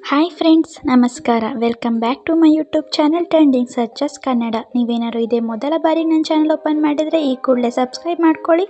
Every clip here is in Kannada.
ಹಾಯ್ ಫ್ರೆಂಡ್ಸ್, ನಮಸ್ಕಾರ. Welcome back to my YouTube channel trending searches Kannada. ನೀವೇನಾದ್ರು ಇದೇ ಮೊದಲ ಬಾರಿ ನನ್ನ ಚಾನಲ್ ಓಪನ್ ಮಾಡಿದರೆ ಈ ಕೂಡಲೇ ಸಬ್ಸ್ಕ್ರೈಬ್ ಮಾಡ್ಕೊಳ್ಳಿ.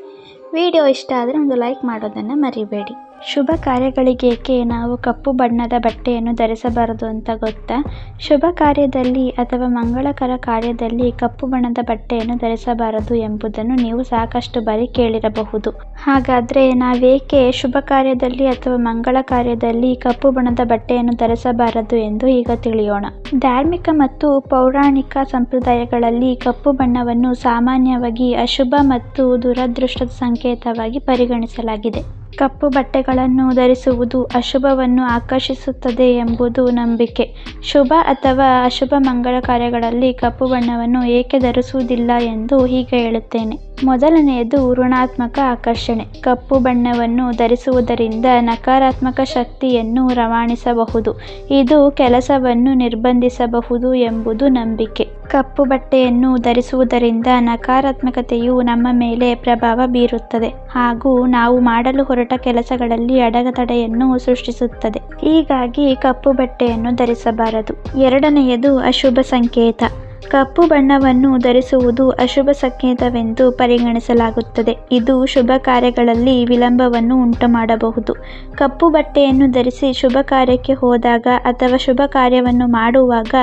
ವಿಡಿಯೋ ಇಷ್ಟ ಆದರೆ ಒಂದು ಲೈಕ್ ಮಾಡೋದನ್ನು ಮರಿಬೇಡಿ. ಶುಭ ಕಾರ್ಯಗಳಿಗೇಕೆ ನಾವು ಕಪ್ಪು ಬಣ್ಣದ ಬಟ್ಟೆಯನ್ನು ಧರಿಸಬಾರದು ಅಂತ ಗೊತ್ತಾ? ಶುಭ ಕಾರ್ಯದಲ್ಲಿ ಅಥವಾ ಮಂಗಳಕರ ಕಾರ್ಯದಲ್ಲಿ ಕಪ್ಪು ಬಣ್ಣದ ಬಟ್ಟೆಯನ್ನು ಧರಿಸಬಾರದು ಎಂಬುದನ್ನು ನೀವು ಸಾಕಷ್ಟು ಬಾರಿ ಕೇಳಿರಬಹುದು. ಹಾಗಾದರೆ ನಾವೇಕೆ ಶುಭ ಕಾರ್ಯದಲ್ಲಿ ಅಥವಾ ಮಂಗಳ ಕಾರ್ಯದಲ್ಲಿ ಕಪ್ಪು ಬಣ್ಣದ ಬಟ್ಟೆಯನ್ನು ಧರಿಸಬಾರದು ಎಂದು ಈಗ ತಿಳಿಯೋಣ. ಧಾರ್ಮಿಕ ಮತ್ತು ಪೌರಾಣಿಕ ಸಂಪ್ರದಾಯಗಳಲ್ಲಿ ಕಪ್ಪು ಬಣ್ಣವನ್ನು ಸಾಮಾನ್ಯವಾಗಿ ಅಶುಭ ಮತ್ತು ದುರದೃಷ್ಟದ ಸಂಕೇತವಾಗಿ ಪರಿಗಣಿಸಲಾಗಿದೆ. ಕಪ್ಪು ಬಟ್ಟೆಗಳನ್ನು ಧರಿಸುವುದು ಅಶುಭವನ್ನು ಆಕರ್ಷಿಸುತ್ತದೆ ಎಂಬುದು ನಂಬಿಕೆ. ಶುಭ ಅಥವಾ ಅಶುಭ ಮಂಗಳ ಕಾರ್ಯಗಳಲ್ಲಿ ಕಪ್ಪು ಬಣ್ಣವನ್ನು ಏಕೆ ಧರಿಸುವುದಿಲ್ಲ ಎಂದು ಹೀಗೆ ಹೇಳುತ್ತೇನೆ. ಮೊದಲನೆಯದು ಋಣಾತ್ಮಕ ಆಕರ್ಷಣೆ. ಕಪ್ಪು ಬಣ್ಣವನ್ನು ಧರಿಸುವುದರಿಂದ ನಕಾರಾತ್ಮಕ ಶಕ್ತಿಯನ್ನು ರವಾನಿಸಬಹುದು. ಇದು ಕೆಲಸವನ್ನು ನಿರ್ಬಂಧಿಸಬಹುದು ಎಂಬುದು ನಂಬಿಕೆ. ಕಪ್ಪು ಬಟ್ಟೆಯನ್ನು ಧರಿಸುವುದರಿಂದ ನಕಾರಾತ್ಮಕತೆಯು ನಮ್ಮ ಮೇಲೆ ಪ್ರಭಾವ ಬೀರುತ್ತದೆ ಹಾಗೂ ನಾವು ಮಾಡಲು ಹೊರಟ ಕೆಲಸಗಳಲ್ಲಿ ಅಡೆತಡೆಯನ್ನು ಸೃಷ್ಟಿಸುತ್ತದೆ. ಹೀಗಾಗಿ ಕಪ್ಪು ಬಟ್ಟೆಯನ್ನು ಧರಿಸಬಾರದು. ಎರಡನೆಯದು ಅಶುಭ ಸಂಕೇತ. ಕಪ್ಪು ಬಣ್ಣವನ್ನು ಧರಿಸುವುದು ಅಶುಭ ಸಂಕೇತವೆಂದು ಪರಿಗಣಿಸಲಾಗುತ್ತದೆ. ಇದು ಶುಭ ಕಾರ್ಯಗಳಲ್ಲಿ ವಿಳಂಬವನ್ನು ಉಂಟುಮಾಡಬಹುದು. ಕಪ್ಪು ಬಟ್ಟೆಯನ್ನು ಧರಿಸಿ ಶುಭ ಕಾರ್ಯಕ್ಕೆ ಹೋದಾಗ ಅಥವಾ ಶುಭ ಕಾರ್ಯವನ್ನು ಮಾಡುವಾಗ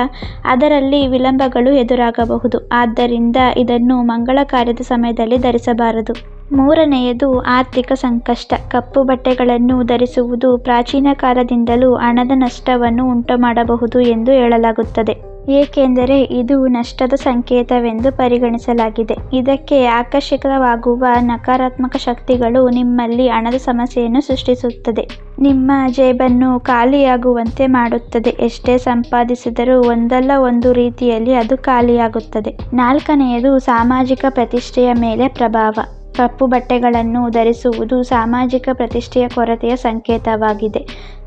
ಅದರಲ್ಲಿ ವಿಳಂಬಗಳು ಎದುರಾಗಬಹುದು. ಆದ್ದರಿಂದ ಇದನ್ನು ಮಂಗಳ ಕಾರ್ಯದ ಸಮಯದಲ್ಲಿ ಧರಿಸಬಾರದು. ಮೂರನೆಯದು ಆರ್ಥಿಕ ಸಂಕಷ್ಟ. ಕಪ್ಪು ಬಟ್ಟೆಗಳನ್ನು ಧರಿಸುವುದು ಪ್ರಾಚೀನ ಕಾಲದಿಂದಲೂ ಹಣದ ನಷ್ಟವನ್ನು ಉಂಟುಮಾಡಬಹುದು ಎಂದು ಹೇಳಲಾಗುತ್ತದೆ. ಏಕೆಂದರೆ ಇದು ನಷ್ಟದ ಸಂಕೇತವೆಂದು ಪರಿಗಣಿಸಲಾಗಿದೆ. ಇದಕ್ಕೆ ಆಕರ್ಷಿತವಾಗುವ ನಕಾರಾತ್ಮಕ ಶಕ್ತಿಗಳು ನಿಮ್ಮಲ್ಲಿ ಹಣದ ಸಮಸ್ಯೆಯನ್ನು ಸೃಷ್ಟಿಸುತ್ತದೆ. ನಿಮ್ಮ ಜೇಬನ್ನು ಖಾಲಿಯಾಗುವಂತೆ ಮಾಡುತ್ತದೆ. ಎಷ್ಟೇ ಸಂಪಾದಿಸಿದರೂ ಒಂದಲ್ಲ ಒಂದು ರೀತಿಯಲ್ಲಿ ಅದು ಖಾಲಿಯಾಗುತ್ತದೆ. ನಾಲ್ಕನೆಯದು ಸಾಮಾಜಿಕ ಪ್ರತಿಷ್ಠೆಯ ಮೇಲೆ ಪ್ರಭಾವ. ಕಪ್ಪು ಬಟ್ಟೆಗಳನ್ನು ಧರಿಸುವುದು ಸಾಮಾಜಿಕ ಪ್ರತಿಷ್ಠೆಯ ಕೊರತೆಯ ಸಂಕೇತವಾಗಿದೆ.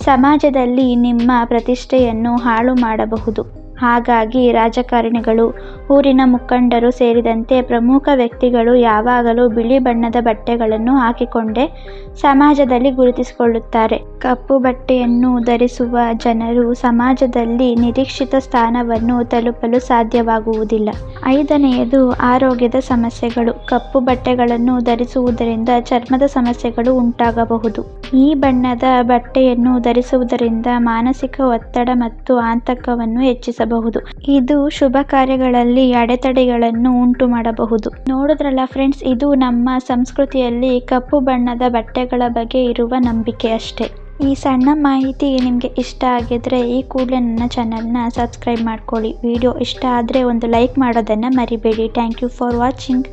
ಸಮಾಜದಲ್ಲಿ ನಿಮ್ಮ ಪ್ರತಿಷ್ಠೆಯನ್ನು ಹಾಳು ಮಾಡಬಹುದು. ಹಾಗಾಗಿ ರಾಜಕಾರಣಿಗಳು, ಊರಿನ ಮುಖಂಡರು ಸೇರಿದಂತೆ ಪ್ರಮುಖ ವ್ಯಕ್ತಿಗಳು ಯಾವಾಗಲೂ ಬಿಳಿ ಬಣ್ಣದ ಬಟ್ಟೆಗಳನ್ನು ಹಾಕಿಕೊಂಡೇ ಸಮಾಜದಲ್ಲಿ ಗುರುತಿಸಿಕೊಳ್ಳುತ್ತಾರೆ. ಕಪ್ಪು ಬಟ್ಟೆಯನ್ನು ಧರಿಸುವ ಜನರು ಸಮಾಜದಲ್ಲಿ ನಿರೀಕ್ಷಿತ ಸ್ಥಾನವನ್ನು ತಲುಪಲು ಸಾಧ್ಯವಾಗುವುದಿಲ್ಲ. ಐದನೆಯದು ಆರೋಗ್ಯದ ಸಮಸ್ಯೆಗಳು. ಕಪ್ಪು ಬಟ್ಟೆಗಳನ್ನು ಧರಿಸುವುದರಿಂದ ಚರ್ಮದ ಸಮಸ್ಯೆಗಳು ಉಂಟಾಗಬಹುದು. ಈ ಬಣ್ಣದ ಬಟ್ಟೆಯನ್ನು ಧರಿಸುವುದರಿಂದ ಮಾನಸಿಕ ಒತ್ತಡ ಮತ್ತು ಆತಂಕವನ್ನು ಹೆಚ್ಚಿಸಬಹುದು. ಇದು ಶುಭ ಕಾರ್ಯಗಳಲ್ಲಿ ಅಡೆತಡೆಗಳನ್ನು ಉಂಟು ಮಾಡಬಹುದು. ನೋಡಿದ್ರಲ್ಲ ಫ್ರೆಂಡ್ಸ್, ಇದು ನಮ್ಮ ಸಂಸ್ಕೃತಿಯಲ್ಲಿ ಕಪ್ಪು ಬಣ್ಣದ ಬಟ್ಟೆಗಳ ಬಗ್ಗೆ ಇರುವ ನಂಬಿಕೆ ಅಷ್ಟೇ. ಈ ಸಣ್ಣ ಮಾಹಿತಿ ನಿಮಗೆ ಇಷ್ಟ ಆಗಿದ್ರೆ ಈ ಕೂಡಲೇ ನನ್ನ ಚಾನಲ್ನ ಸಬ್ಸ್ಕ್ರೈಬ್ ಮಾಡ್ಕೊಳ್ಳಿ. ವಿಡಿಯೋ ಇಷ್ಟ ಆದರೆ ಒಂದು ಲೈಕ್ ಮಾಡೋದನ್ನು ಮರಿಬೇಡಿ. Thank you for watching.